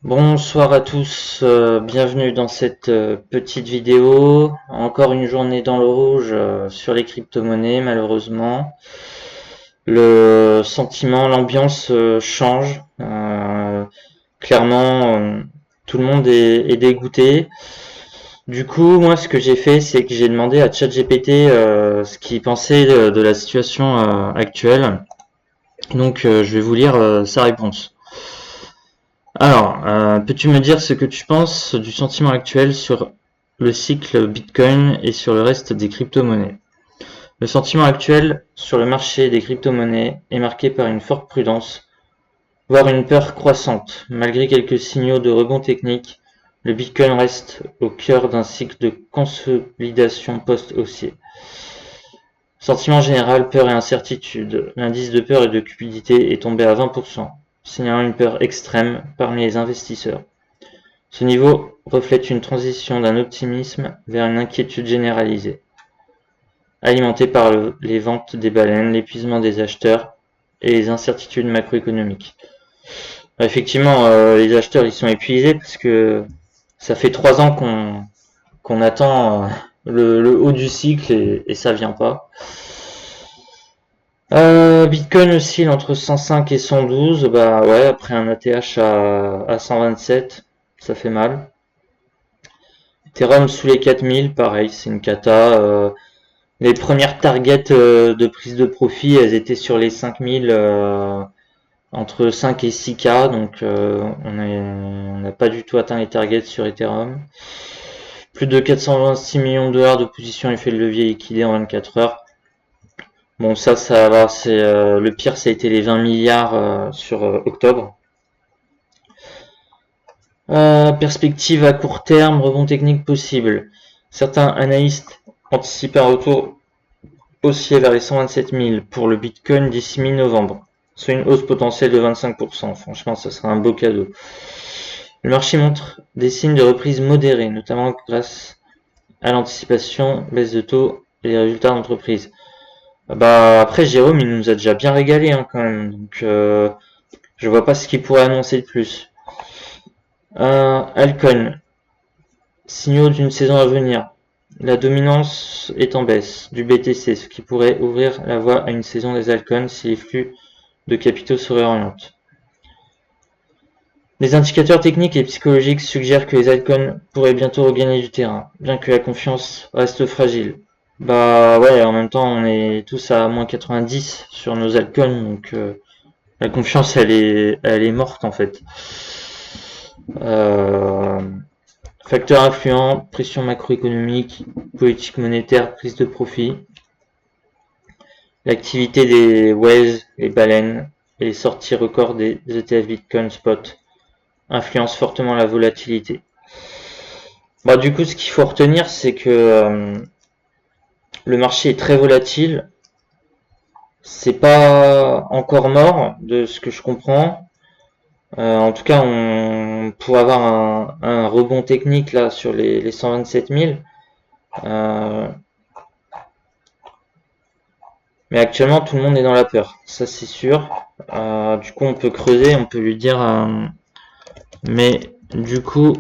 Bonsoir à tous, bienvenue dans cette petite vidéo. Encore une journée dans le rouge sur les crypto-monnaies, malheureusement. Le sentiment, l'ambiance change. Clairement, tout le monde est dégoûté. Du coup, moi, ce que j'ai fait, c'est que j'ai demandé à ChatGPT ce qu'il pensait de la situation actuelle. Donc, je vais vous lire sa réponse. Alors, peux-tu me dire ce que tu penses du sentiment actuel sur le cycle Bitcoin et sur le reste des crypto-monnaies? Le sentiment actuel sur le marché des crypto-monnaies est marqué par une forte prudence, voire une peur croissante. Malgré quelques signaux de rebond technique, le Bitcoin reste au cœur d'un cycle de consolidation post-haussier. Sentiment général, peur et incertitude. L'indice de peur et de cupidité est tombé à 20%, signalant une peur extrême parmi les investisseurs. Ce niveau reflète une transition d'un optimisme vers une inquiétude généralisée, alimentée par les ventes des baleines, l'épuisement des acheteurs et les incertitudes macroéconomiques. Effectivement, les acheteurs ils sont épuisés parce que ça fait 3 ans qu'on attend le haut du cycle et ça vient pas. Bitcoin oscille entre 105 et 112, bah ouais, après un ATH à 127, ça fait mal. Ethereum sous les 4000, pareil, c'est une cata. Les premières targets de prise de profit, elles étaient sur les 5000, entre 5 et 6K, donc on n'a pas du tout atteint les targets sur Ethereum. Plus de 426 millions de dollars de position effet de levier liquidé en 24 heures. Bon, ça va, c'est le pire, ça a été les 20 milliards sur octobre. Perspective à court terme, rebond technique possible. Certains analystes anticipent un retour haussier vers les 127 000 pour le Bitcoin d'ici mi-novembre, soit une hausse potentielle de 25%. Franchement, ça sera un beau cadeau. Le marché montre des signes de reprise modérés, notamment grâce à l'anticipation, baisse de taux et les résultats d'entreprise. Bah après, Jérôme, il nous a déjà bien régalé hein, quand même, donc je vois pas ce qu'il pourrait annoncer de plus. Alcon, signaux d'une saison à venir. La dominance est en baisse du BTC, ce qui pourrait ouvrir la voie à une saison des altcoins si les flux de capitaux se réorientent. Les indicateurs techniques et psychologiques suggèrent que les altcoins pourraient bientôt regagner du terrain, bien que la confiance reste fragile. Bah ouais, en même temps, on est tous à moins 90 sur nos altcoins, donc la confiance, elle est morte en fait. Euh, Facteurs influents, pression macroéconomique, politique monétaire, prise de profit. L'activité des whales, les baleines, et les sorties records des ETF Bitcoin Spot influencent fortement la volatilité. Bah, du coup, ce qu'il faut retenir, c'est que le marché est très volatile. C'est pas encore mort, de ce que je comprends. En tout cas, on pourrait avoir un rebond technique là sur les 127 000. Mais actuellement, tout le monde est dans la peur, ça c'est sûr. Du coup, on peut creuser, on peut lui dire, mais du coup,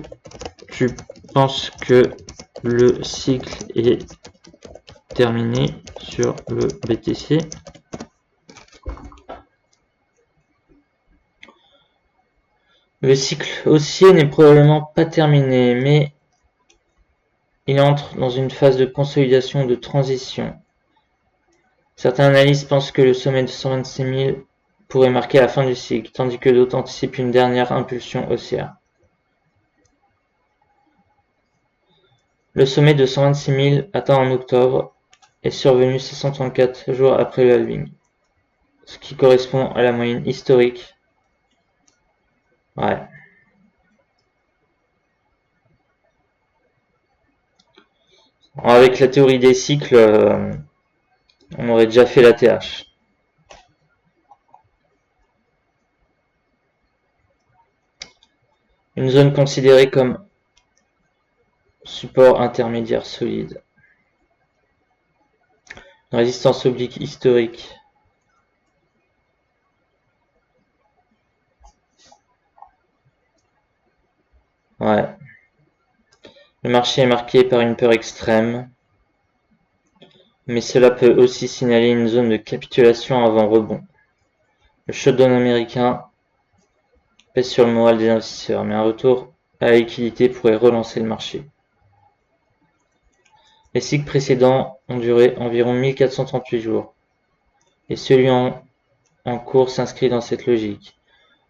tu penses que le cycle est terminé sur le BTC? Le cycle haussier n'est probablement pas terminé, mais il entre dans une phase de consolidation de transition. Certains analystes pensent que le sommet de 126 000 pourrait marquer la fin du cycle, tandis que d'autres anticipent une dernière impulsion haussière. Le sommet de 126 000 atteint en octobre est survenu 634 jours après le halving, ce qui correspond à la moyenne historique. Ouais. Avec la théorie des cycles, on aurait déjà fait la TH. Une zone considérée comme support intermédiaire solide. Résistance oblique historique. Ouais. Le marché est marqué par une peur extrême, mais cela peut aussi signaler une zone de capitulation avant rebond. Le shutdown américain pèse sur le moral des investisseurs, mais un retour à la liquidité pourrait relancer le marché. Les cycles précédents ont duré environ 1438 jours, et celui en cours s'inscrit dans cette logique.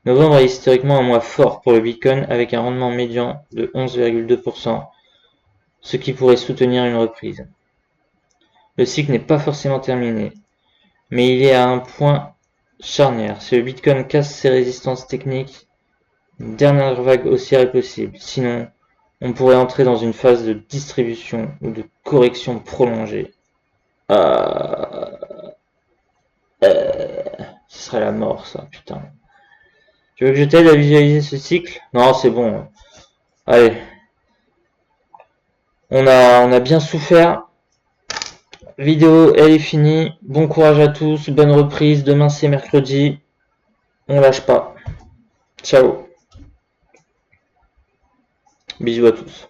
Novembre est historiquement un mois fort pour le Bitcoin avec un rendement médian de 11,2%, ce qui pourrait soutenir une reprise. Le cycle n'est pas forcément terminé, mais il est à un point charnière. Si le Bitcoin casse ses résistances techniques, une dernière vague haussière est possible. Sinon, on pourrait entrer dans une phase de distribution ou de correction prolongée. Ce serait la mort, ça, putain. Tu veux que je t'aide à visualiser ce cycle? Non, c'est bon. Allez. On a bien souffert. Vidéo, elle est finie. Bon courage à tous. Bonne reprise. Demain, c'est mercredi. On lâche pas. Ciao. Bisous à tous.